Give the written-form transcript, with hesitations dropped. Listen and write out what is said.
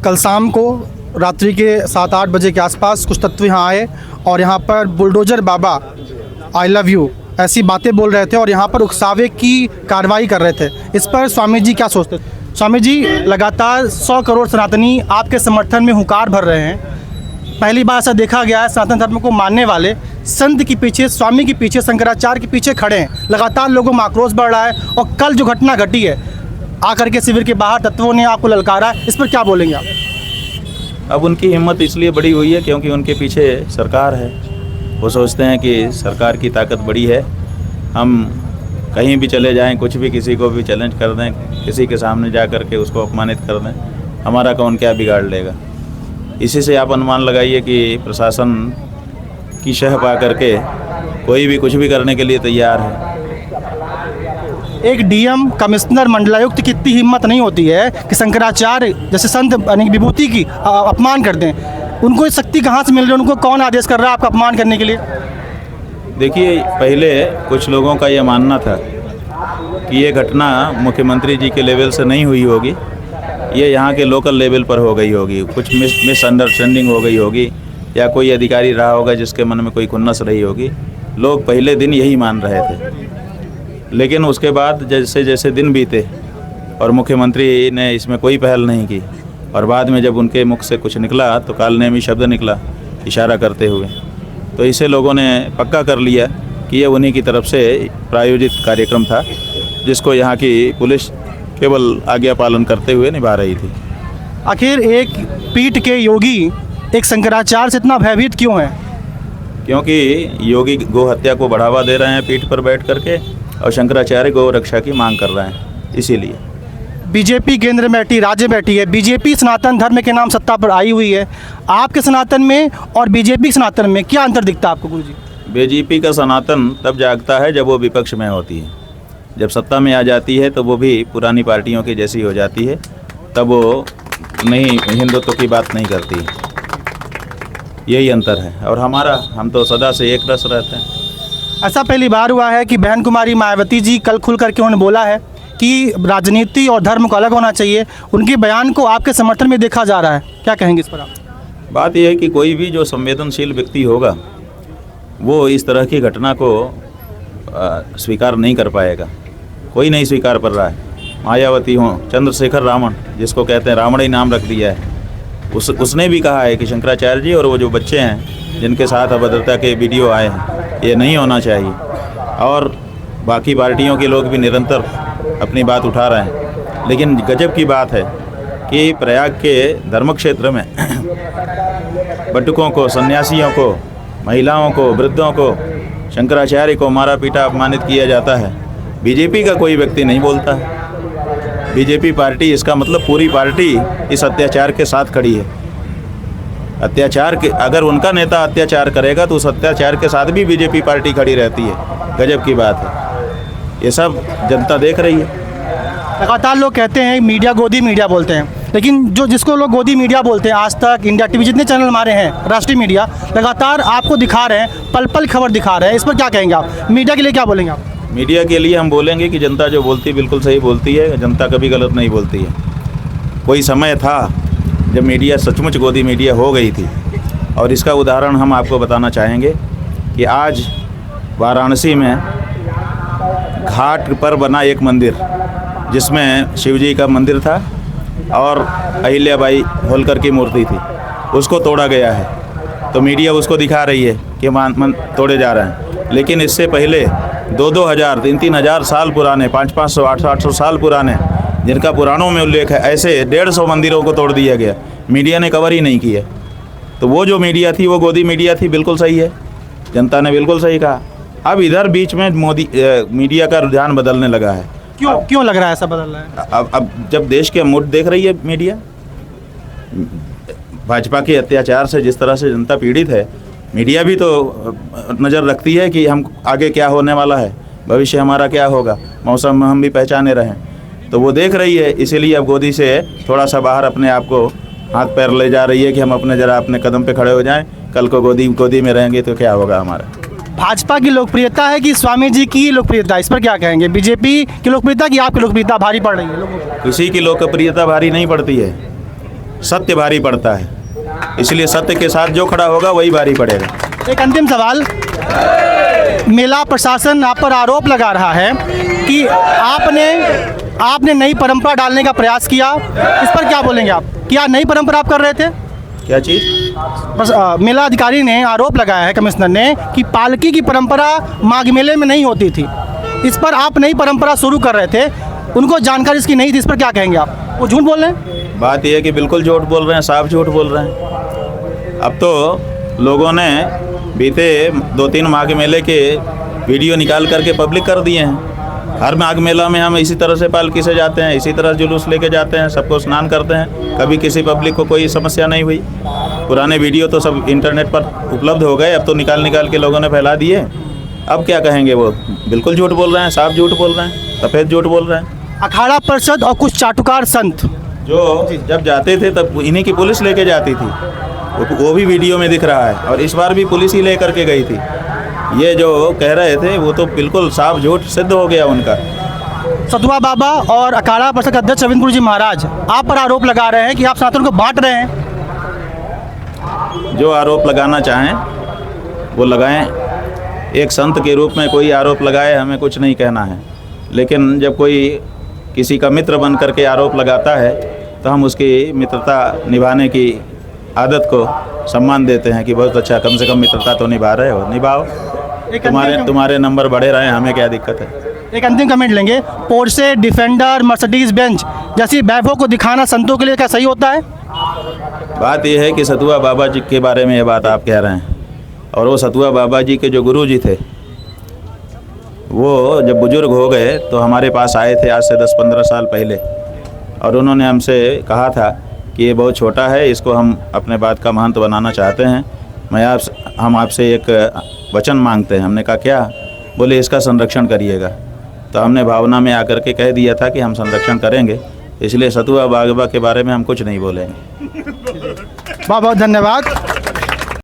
कल शाम को रात्रि के 7-8 बजे के आसपास कुछ तत्व यहाँ आए और यहाँ पर bulldozer Baba I love you ऐसी बातें बोल रहे थे और यहाँ पर उकसावे की कार्रवाई कर रहे थे। इस पर स्वामी जी क्या सोचते थे? स्वामी जी, लगातार 100 करोड़ सनातनी आपके समर्थन में हुंकार भर रहे हैं। पहली बार ऐसा देखा गया है सनातन धर्म को मानने वाले संत के पीछे, स्वामी के पीछे, शंकराचार्य के पीछे खड़े हैं। लगातार लोगों में आक्रोश बढ़ रहा है और कल जो घटना घटी है, आकर के शिविर के बाहर तत्वों ने आपको ललकारा है, इस पर क्या बोलेंगे आप? अब उनकी हिम्मत इसलिए बड़ी हुई है क्योंकि उनके पीछे सरकार है। वो सोचते हैं कि सरकार की ताकत बड़ी है, हम कहीं भी चले जाएं, कुछ भी किसी को भी चैलेंज कर दें, किसी के सामने जा कर के उसको अपमानित कर दें, हमारा कौन क्या बिगाड़ लेगा। इसी से आप अनुमान लगाइए कि प्रशासन की शह पा करके कोई भी कुछ भी करने के लिए तैयार है। एक डीएम, कमिश्नर, मंडलायुक्त की इतनी हिम्मत नहीं होती है कि शंकराचार्य जैसे संत यानी विभूति की अपमान कर दें। उनको इस शक्ति कहाँ से मिल रही है? उनको कौन आदेश कर रहा है आपका अपमान करने के लिए? देखिए, पहले कुछ लोगों का ये मानना था कि ये घटना मुख्यमंत्री जी के लेवल से नहीं हुई होगी, ये यहाँ के लोकल लेवल पर हो गई होगी, कुछ मिसअंडरस्टैंडिंग हो गई होगी या कोई अधिकारी रहा होगा जिसके मन में कोई खुन्नस रही होगी। लोग पहले दिन यही मान रहे थे, लेकिन उसके बाद जैसे जैसे दिन बीते और मुख्यमंत्री ने इसमें कोई पहल नहीं की और बाद में जब उनके मुख से कुछ निकला तो कालनेमी शब्द निकला इशारा करते हुए, तो इसे लोगों ने पक्का कर लिया कि ये उन्हीं की तरफ से प्रायोजित कार्यक्रम था जिसको यहाँ की पुलिस केवल आज्ञा पालन करते हुए निभा रही थी। आखिर एक पीठ के योगी एक शंकराचार्य से इतना भयभीत क्यों है? क्योंकि योगी गौ हत्या को बढ़ावा दे रहे हैं पीठ पर बैठ करके और शंकराचार्य गौ रक्षा की मांग कर रहे हैं। इसीलिए बीजेपी केंद्र में बैठी, राज्य बैठी है। बीजेपी सनातन धर्म के नाम सत्ता पर आई हुई है। आपके सनातन में और बीजेपी सनातन में क्या अंतर दिखता है आपको गुरुजी? बीजेपी का सनातन तब जागता है जब वो विपक्ष में होती है। जब सत्ता में आ जाती है तो वो भी पुरानी पार्टियों की जैसी हो जाती है, तब वो नहीं, हिंदुत्व की बात नहीं करती। यही अंतर है। और हम तो सदा से एक रस रहते हैं। ऐसा पहली बार हुआ है कि बहन कुमारी मायावती जी कल खुल करके उन्होंने बोला है कि राजनीति और धर्म को अलग होना चाहिए। उनके बयान को आपके समर्थन में देखा जा रहा है, क्या कहेंगे इस पर आप? बात यह है कि कोई भी जो संवेदनशील व्यक्ति होगा वो इस तरह की घटना को स्वीकार नहीं कर पाएगा। कोई नहीं स्वीकार कर रहा है। मायावती हों, चंद्रशेखर रावण, जिसको कहते हैं रावण ही नाम रख दिया है, उसने भी कहा है कि शंकराचार्य जी और वो जो बच्चे हैं जिनके साथ अभद्रता के वीडियो आए हैं, ये नहीं होना चाहिए। और बाकी पार्टियों के लोग भी निरंतर अपनी बात उठा रहे हैं। लेकिन गजब की बात है कि प्रयाग के धर्म क्षेत्र में बटुकों को, सन्यासियों को, महिलाओं को, वृद्धों को, शंकराचार्य को मारा पीटा, अपमानित किया जाता है। बीजेपी का कोई व्यक्ति नहीं बोलता है। बीजेपी पार्टी, इसका मतलब पूरी पार्टी इस अत्याचार के साथ खड़ी है। अत्याचार के, अगर उनका नेता अत्याचार करेगा तो उस अत्याचार के साथ भी बीजेपी पार्टी खड़ी रहती है। गजब की बात है। ये सब जनता देख रही है। लगातार लोग कहते हैं मीडिया गोदी मीडिया बोलते हैं, लेकिन जिसको लोग गोदी मीडिया बोलते हैं, आज तक, इंडिया टीवी, जितने चैनल हमारे हैं राष्ट्रीय मीडिया, लगातार आपको दिखा रहे हैं, पल पल खबर दिखा रहे हैं। इस पर क्या कहेंगे आप? मीडिया के लिए क्या बोलेंगे आप? मीडिया के लिए हम बोलेंगे कि जनता जो बोलती है बिल्कुल सही बोलती है। जनता कभी गलत नहीं बोलती है। कोई समय था जब मीडिया सचमुच गोदी मीडिया हो गई थी, और इसका उदाहरण हम आपको बताना चाहेंगे कि आज वाराणसी में घाट पर बना एक मंदिर, जिसमें शिवजी का मंदिर था और अहिल्याबाई होलकर की मूर्ति थी, उसको तोड़ा गया है। तो मीडिया उसको दिखा रही है कि मन तोड़े जा रहे हैं। लेकिन इससे पहले 2-2 हज़ार, 3-3 हज़ार साल पुराने, 500-500, 800-800 साल पुराने, जिनका पुराणों में उल्लेख है, ऐसे 150 मंदिरों को तोड़ दिया गया। मीडिया ने कवर ही नहीं किया। तो वो जो मीडिया थी वो गोदी मीडिया थी, बिल्कुल सही है। जनता ने बिल्कुल सही कहा। अब इधर बीच में मीडिया का रुझान बदलने लगा है। क्यों लग रहा है ऐसा बदल रहा है? अब जब देश के मुद्दे देख रही है मीडिया, भाजपा के अत्याचार से जिस तरह से जनता पीड़ित है, मीडिया भी तो नज़र रखती है कि हम आगे क्या होने वाला है, भविष्य हमारा क्या होगा, मौसम में हम भी पहचाने रहें। तो वो देख रही है, इसीलिए अब गोदी से थोड़ा सा बाहर अपने आप को हाथ पैर ले जा रही है कि हम अपने कदम पे खड़े हो जाएं। कल को गोदी में रहेंगे तो क्या होगा हमारा। भाजपा की लोकप्रियता है कि स्वामी जी की लोकप्रियता, इस पर क्या कहेंगे? बीजेपी की लोकप्रियता कि आपकी लोकप्रियता भारी पड़ रही है लोगों को? किसी की लोकप्रियता भारी नहीं पड़ती है। सत्य भारी पड़ता है, इसलिए सत्य के साथ जो खड़ा होगा वही भारी पड़ेगा। एक अंतिम सवाल, मेला प्रशासन आप पर आरोप लगा रहा है कि आपने नई परंपरा डालने का प्रयास किया, इस पर क्या बोलेंगे आप? क्या नई परंपरा आप कर रहे थे? क्या चीज़? बस मेला अधिकारी ने आरोप लगाया है, कमिश्नर ने, कि पालकी की परंपरा माघ मेले में नहीं होती थी। इस पर आप नई परंपरा शुरू कर रहे थे, उनको जानकारी इसकी नहीं थी, इस पर क्या कहेंगे आप? वो झूठ बोल रहे हैं? बात यह है कि बिल्कुल झूठ बोल रहे हैं, साफ झूठ बोल रहे हैं। अब तो लोगों ने बीते 2-3 माघ मेले के वीडियो निकाल करके पब्लिक कर दिए हैं। हर माघ मेला में हम इसी तरह से पालकी से जाते हैं, इसी तरह जुलूस लेके जाते हैं, सबको स्नान करते हैं, कभी किसी पब्लिक को कोई समस्या नहीं हुई। पुराने वीडियो तो सब इंटरनेट पर उपलब्ध हो गए, अब तो निकाल के लोगों ने फैला दिए। अब क्या कहेंगे? वो बिल्कुल झूठ बोल रहे हैं, साफ झूठ बोल रहे हैं, सफ़ेद झूठ बोल रहे हैं। अखाड़ा परिषद और कुछ चाटुकार संत जो जब जाते थे तब इन्हीं की पुलिस लेके जाती थी, वो भी वीडियो में दिख रहा है, और इस बार भी पुलिस ही ले करके गई थी। ये जो कह रहे थे वो तो बिल्कुल साफ झूठ सिद्ध हो गया उनका। सतुआ बाबा और अखाड़ा परिषद के अध्यक्ष रविंद्र जी महाराज आप पर आरोप लगा रहे हैं कि आप सनातन को बांट रहे हैं। जो आरोप लगाना चाहें वो लगाएं, एक संत के रूप में कोई आरोप लगाए, हमें कुछ नहीं कहना है। लेकिन जब कोई किसी का मित्र बन करके आरोप लगाता है तो हम उसकी मित्रता निभाने की आदत को सम्मान देते हैं कि बहुत अच्छा, कम से कम मित्रता तो निभा रहे हो, निभाओ। तुम्हारे नंबर बढ़े रहे हैं, हमें क्या दिक्कत है। एक अंतिम कमेंट लेंगे, पोर्शे, डिफेंडर, मर्सिडीज बेंच जैसी वैभव को दिखाना संतों के लिए क्या सही होता है? बात यह है कि सतुआ बाबा जी के बारे में ये बात आप कह रहे हैं, और वो सतुआ बाबा जी के जो गुरु जी थे वो जब बुजुर्ग हो गए तो हमारे पास आए थे आज से 10-15 साल पहले, और उन्होंने हमसे कहा था कि ये बहुत छोटा है, इसको हम अपने बात का महंत बनाना चाहते हैं। हम आपसे एक वचन मांगते हैं। हमने कहा क्या? बोले इसका संरक्षण करिएगा। तो हमने भावना में आकर के कह दिया था कि हम संरक्षण करेंगे, इसलिए सतुआ बाबा के बारे में हम कुछ नहीं बोलेंगे। बहुत बहुत धन्यवाद।